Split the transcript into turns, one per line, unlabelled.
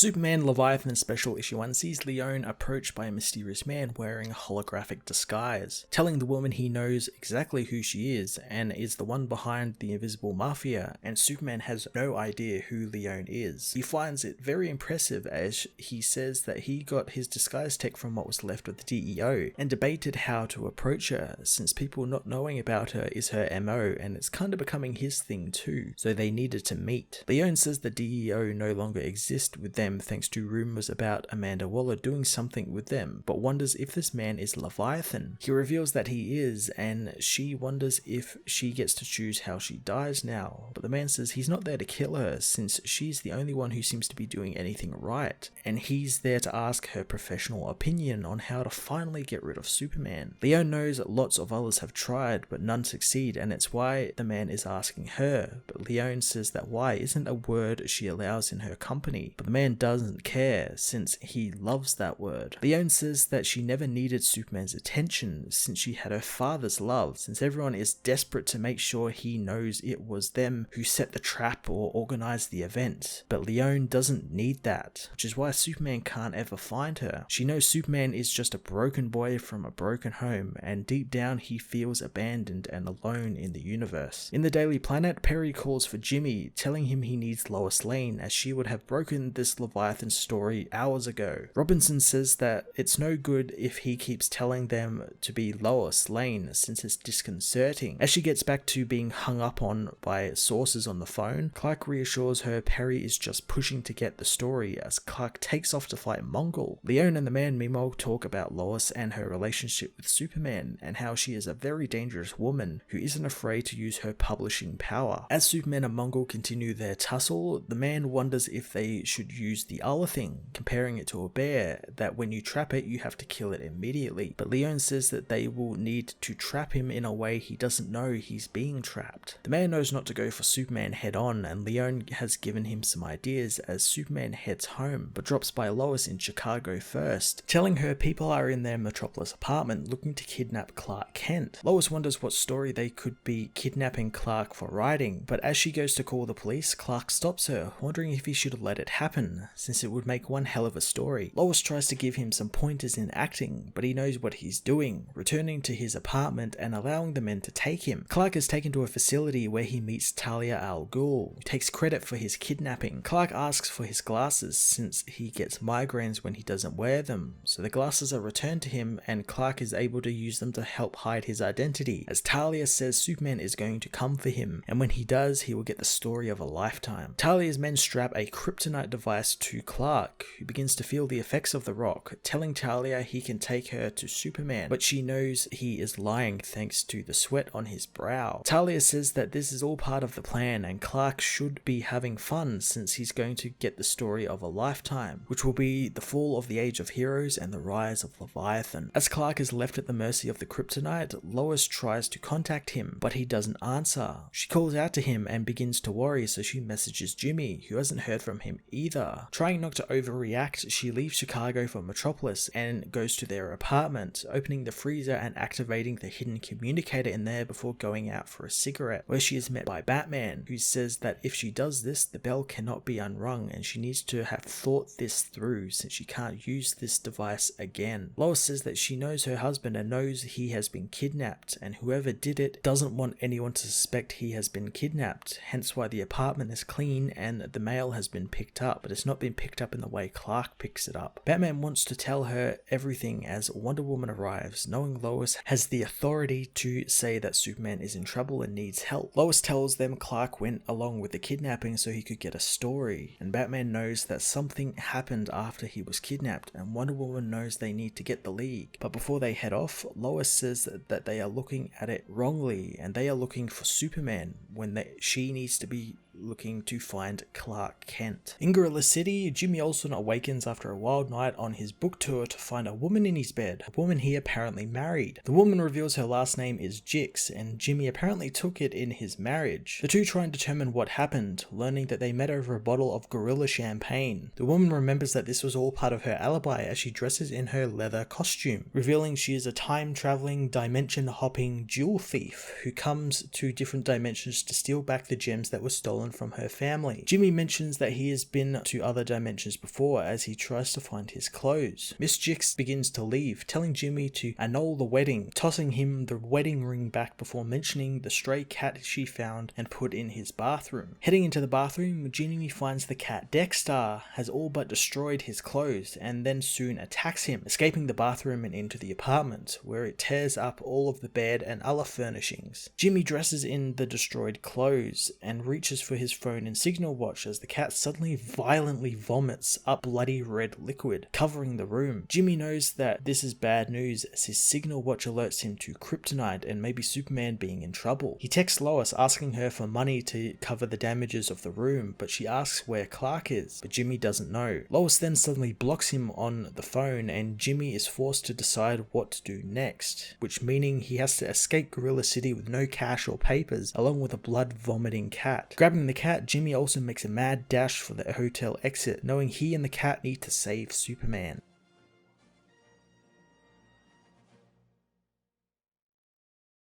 Superman Leviathan Special Issue 1 sees Leon approached by a mysterious man wearing a holographic disguise, telling the woman he knows exactly who she is and is the one behind the invisible mafia, and Superman has no idea who Leon is. He finds it very impressive as he says that he got his disguise tech from what was left of the DEO and debated how to approach her, since people not knowing about her is her MO and it's kind of becoming his thing too, so they needed to meet. Leon says the DEO no longer exist with them thanks to rumors about Amanda Waller doing something with them, but wonders if this man is Leviathan. He reveals that he is, and she wonders if she gets to choose how she dies now, but the man says he's not there to kill her since she's the only one who seems to be doing anything right, and he's there to ask her professional opinion on how to finally get rid of Superman. Leon knows that lots of others have tried but none succeed, and it's why the man is asking her, but Leon says that why isn't a word she allows in her company, but the man doesn't care since he loves that word. Leon says that she never needed Superman's attention since she had her father's love, since everyone is desperate to make sure he knows it was them who set the trap or organized the event, but Leon doesn't need that, which is why Superman can't ever find her. She knows Superman is just a broken boy from a broken home, and deep down he feels abandoned and alone in the universe. In the Daily Planet, Perry calls for Jimmy, telling him he needs Lois Lane as she would have broken this Leviathan story hours ago. Robinson says that it's no good if he keeps telling them to be Lois Lane since it's disconcerting. As she gets back to being hung up on by sources on the phone, Clark reassures her Perry is just pushing to get the story as Clark takes off to fight Mongol. Leon and the man meanwhile talk about Lois and her relationship with Superman and how she is a very dangerous woman who isn't afraid to use her publishing power. As Superman and Mongol continue their tussle, the man wonders if they should use the other thing, comparing it to a bear, that when you trap it you have to kill it immediately, but Leon says that they will need to trap him in a way he doesn't know he's being trapped. The man knows not to go for Superman head on, and Leon has given him some ideas as Superman heads home, but drops by Lois in Chicago first, telling her people are in their Metropolis apartment looking to kidnap Clark Kent. Lois wonders what story they could be kidnapping Clark for writing, but as she goes to call the police, Clark stops her, wondering if he should have let it happen, since it would make one hell of a story. Lois tries to give him some pointers in acting, but he knows what he's doing, returning to his apartment and allowing the men to take him. Clark is taken to a facility where he meets Talia al Ghul, who takes credit for his kidnapping. Clark asks for his glasses since he gets migraines when he doesn't wear them, so the glasses are returned to him and Clark is able to use them to help hide his identity, as Talia says Superman is going to come for him, and when he does, he will get the story of a lifetime. Talia's men strap a kryptonite device to Clark, who begins to feel the effects of the rock, telling Talia he can take her to Superman, but she knows he is lying thanks to the sweat on his brow. Talia says that this is all part of the plan and Clark should be having fun since he's going to get the story of a lifetime, which will be the fall of the Age of Heroes and the rise of Leviathan. As Clark is left at the mercy of the kryptonite, Lois tries to contact him, but he doesn't answer. She calls out to him and begins to worry, so she messages Jimmy, who hasn't heard from him either. Trying not to overreact, she leaves Chicago for Metropolis and goes to their apartment, opening the freezer and activating the hidden communicator in there before going out for a cigarette, where she is met by Batman, who says that if she does this, the bell cannot be unrung and she needs to have thought this through since she can't use this device again. Lois says that she knows her husband and knows he has been kidnapped, and whoever did it doesn't want anyone to suspect he has been kidnapped, hence why the apartment is clean and the mail has been picked up, but it's not been picked up in the way Clark picks it up. Batman wants to tell her everything as Wonder Woman arrives, knowing Lois has the authority to say that Superman is in trouble and needs help. Lois tells them Clark went along with the kidnapping so he could get a story, and Batman knows that something happened after he was kidnapped, and Wonder Woman knows they need to get the League. But before they head off, Lois says that they are looking at it wrongly and they are looking for Superman when she needs to be looking to find Clark Kent. In Gorilla City, Jimmy Olsen awakens after a wild night on his book tour to find a woman in his bed, a woman he apparently married. The woman reveals her last name is Jix, and Jimmy apparently took it in his marriage. The two try and determine what happened, learning that they met over a bottle of Gorilla champagne. The woman remembers that this was all part of her alibi as she dresses in her leather costume, revealing she is a time-traveling, dimension-hopping jewel thief who comes to different dimensions to steal back the gems that were stolen stolen from her family. Jimmy mentions that he has been to other dimensions before as he tries to find his clothes. Miss Jix begins to leave, telling Jimmy to annul the wedding, tossing him the wedding ring back before mentioning the stray cat she found and put in his bathroom. Heading into the bathroom, Jimmy finds the cat. Dexter has all but destroyed his clothes and then soon attacks him, escaping the bathroom and into the apartment, where it tears up all of the bed and other furnishings. Jimmy dresses in the destroyed clothes and reaches for his phone and signal watch as the cat suddenly violently vomits up bloody red liquid, covering the room. Jimmy knows that this is bad news as his signal watch alerts him to kryptonite and maybe Superman being in trouble. He texts Lois asking her for money to cover the damages of the room, but she asks where Clark is, but Jimmy doesn't know. Lois then suddenly blocks him on the phone and Jimmy is forced to decide what to do next, which meaning he has to escape Gorilla City with no cash or papers, along with a blood-vomiting cat. Grabbing the cat, Jimmy also makes a mad dash for the hotel exit, knowing he and the cat need to save Superman.